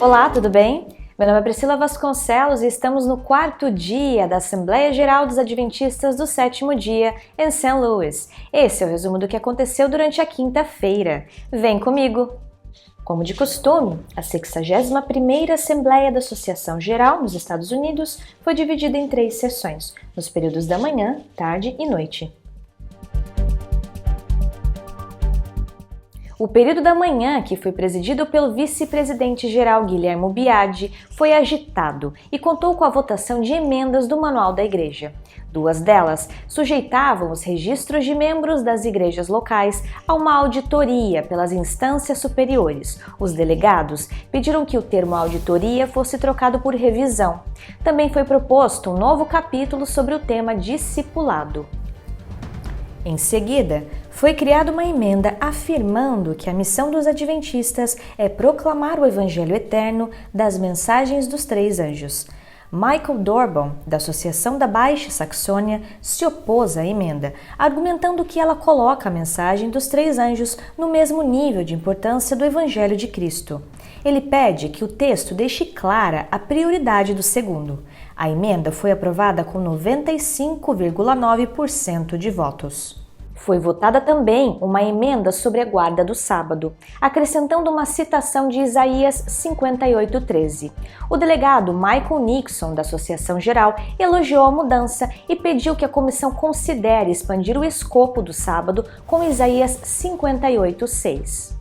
Olá, tudo bem? Meu nome é Priscila Vasconcelos e estamos no 4º dia da Assembleia Geral dos Adventistas do 7º dia em St. Louis. Esse é o resumo do que aconteceu durante a quinta-feira. Vem comigo! Como de costume, a 61ª Assembleia da Associação Geral nos Estados Unidos foi dividida em 3 sessões, nos períodos da manhã, tarde e noite. O período da manhã, que foi presidido pelo vice-presidente-geral Guilherme Biagi, foi agitado e contou com a votação de emendas do Manual da Igreja. 2 delas sujeitavam os registros de membros das igrejas locais a uma auditoria pelas instâncias superiores. Os delegados pediram que o termo auditoria fosse trocado por revisão. Também foi proposto um novo capítulo sobre o tema discipulado. Em seguida, foi criada uma emenda afirmando que a missão dos adventistas é proclamar o Evangelho eterno das mensagens dos 3 anjos. Michael Dorban, da Associação da Baixa Saxônia, se opôs à emenda, argumentando que ela coloca a mensagem dos 3 anjos no mesmo nível de importância do Evangelho de Cristo. Ele pede que o texto deixe clara a prioridade do segundo. A emenda foi aprovada com 95,9% de votos. Foi votada também uma emenda sobre a guarda do sábado, acrescentando uma citação de Isaías 58:13. O delegado Michael Nixon, da Associação Geral, elogiou a mudança e pediu que a comissão considere expandir o escopo do sábado com Isaías 58:6.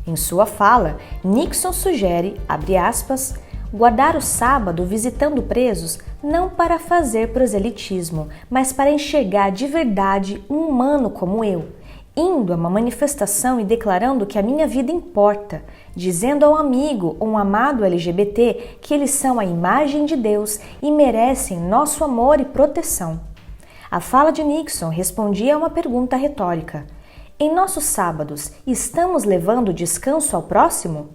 Em sua fala, Nixon sugere, abre aspas, guardar o sábado visitando presos não para fazer proselitismo, mas para enxergar de verdade um humano como eu, indo a uma manifestação e declarando que a minha vida importa, dizendo ao amigo ou um amado LGBT que eles são a imagem de Deus e merecem nosso amor e proteção. A fala de Nixon respondia a uma pergunta retórica. Em nossos sábados, estamos levando descanso ao próximo?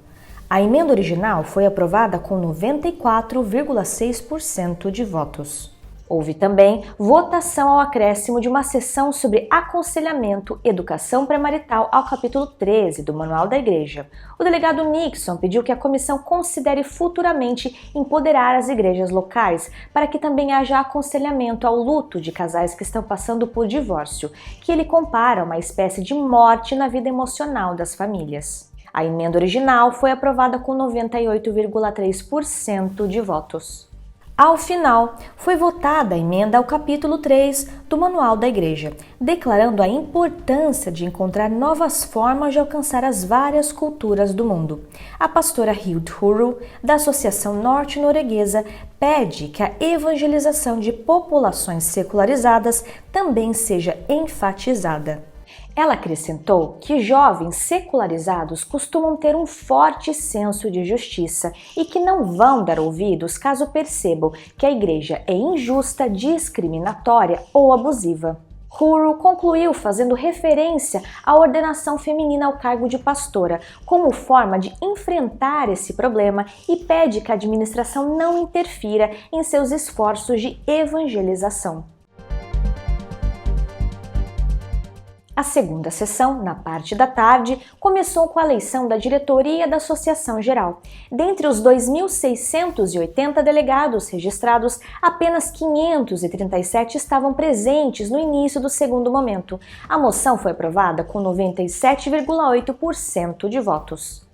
A emenda original foi aprovada com 94,6% de votos. Houve também votação ao acréscimo de uma seção sobre aconselhamento e educação pré-marital ao capítulo 13 do Manual da Igreja. O delegado Nixon pediu que a comissão considere futuramente empoderar as igrejas locais para que também haja aconselhamento ao luto de casais que estão passando por divórcio, que ele compara a uma espécie de morte na vida emocional das famílias. A emenda original foi aprovada com 98,3% de votos. Ao final, foi votada a emenda ao capítulo 3 do Manual da Igreja, declarando a importância de encontrar novas formas de alcançar as várias culturas do mundo. A pastora Hilde Hurro, da Associação Norte-Norueguesa, pede que a evangelização de populações secularizadas também seja enfatizada. Ela acrescentou que jovens secularizados costumam ter um forte senso de justiça e que não vão dar ouvidos caso percebam que a igreja é injusta, discriminatória ou abusiva. Hurro concluiu fazendo referência à ordenação feminina ao cargo de pastora como forma de enfrentar esse problema e pede que a administração não interfira em seus esforços de evangelização. A segunda sessão, na parte da tarde, começou com a eleição da diretoria da Associação Geral. Dentre os 2.680 delegados registrados, apenas 537 estavam presentes no início do segundo momento. A moção foi aprovada com 97,8% de votos.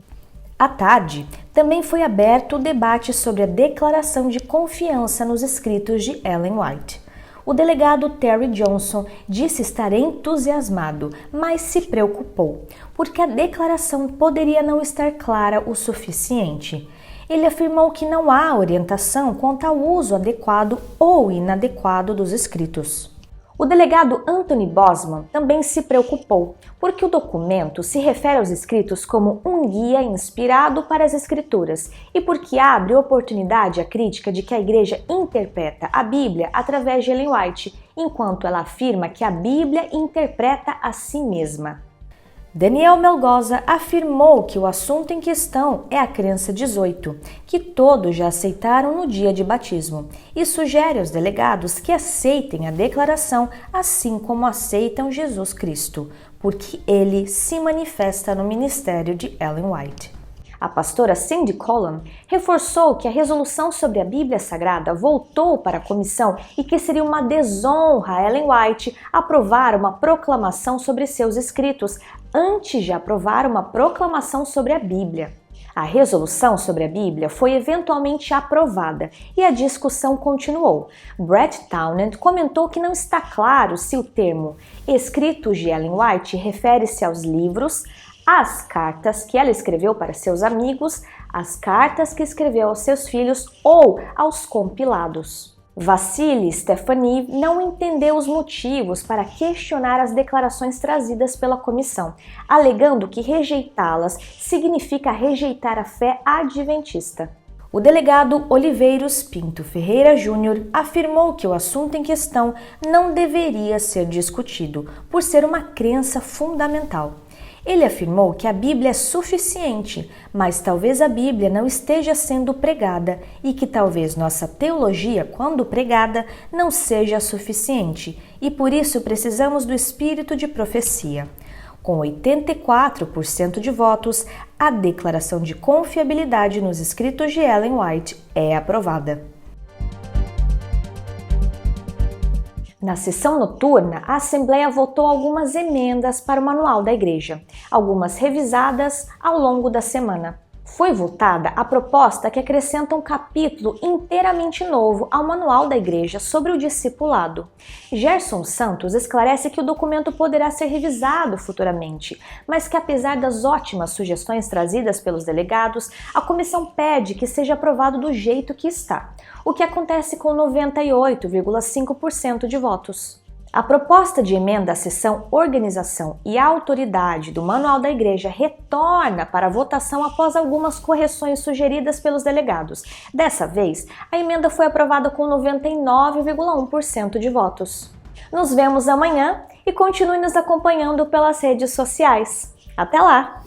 À tarde, também foi aberto o debate sobre a declaração de confiança nos escritos de Ellen White. O delegado Terry Johnson disse estar entusiasmado, mas se preocupou, porque a declaração poderia não estar clara o suficiente. Ele afirmou que não há orientação quanto ao uso adequado ou inadequado dos escritos. O delegado Anthony Bosman também se preocupou, porque o documento se refere aos escritos como um guia inspirado para as escrituras e porque abre oportunidade à crítica de que a igreja interpreta a Bíblia através de Ellen White, enquanto ela afirma que a Bíblia interpreta a si mesma. Daniel Melgoza afirmou que o assunto em questão é a crença 18, que todos já aceitaram no dia de batismo, e sugere aos delegados que aceitem a declaração assim como aceitam Jesus Cristo, porque ele se manifesta no ministério de Ellen White. A pastora Cindy Colon reforçou que a resolução sobre a Bíblia Sagrada voltou para a comissão e que seria uma desonra a Ellen White aprovar uma proclamação sobre seus escritos antes de aprovar uma proclamação sobre a Bíblia. A resolução sobre a Bíblia foi eventualmente aprovada e a discussão continuou. Brett Townend comentou que não está claro se o termo escritos de Ellen White refere-se aos livros, as cartas que ela escreveu para seus amigos, as cartas que escreveu aos seus filhos ou aos compilados. Vassili Stefaniev não entendeu os motivos para questionar as declarações trazidas pela comissão, alegando que rejeitá-las significa rejeitar a fé adventista. O delegado Oliveiros Pinto Ferreira Júnior afirmou que o assunto em questão não deveria ser discutido, por ser uma crença fundamental. Ele afirmou que a Bíblia é suficiente, mas talvez a Bíblia não esteja sendo pregada e que talvez nossa teologia, quando pregada, não seja suficiente e por isso precisamos do espírito de profecia. Com 84% de votos, a declaração de confiabilidade nos escritos de Ellen White é aprovada. Na sessão noturna, a Assembleia votou algumas emendas para o Manual da Igreja, algumas revisadas ao longo da semana. Foi votada a proposta que acrescenta um capítulo inteiramente novo ao Manual da Igreja sobre o discipulado. Gerson Santos esclarece que o documento poderá ser revisado futuramente, mas que apesar das ótimas sugestões trazidas pelos delegados, a comissão pede que seja aprovado do jeito que está, o que acontece com 98,5% de votos. A proposta de emenda à seção Organização e Autoridade do Manual da Igreja retorna para a votação após algumas correções sugeridas pelos delegados. Dessa vez, a emenda foi aprovada com 99,1% de votos. Nos vemos amanhã e continue nos acompanhando pelas redes sociais. Até lá!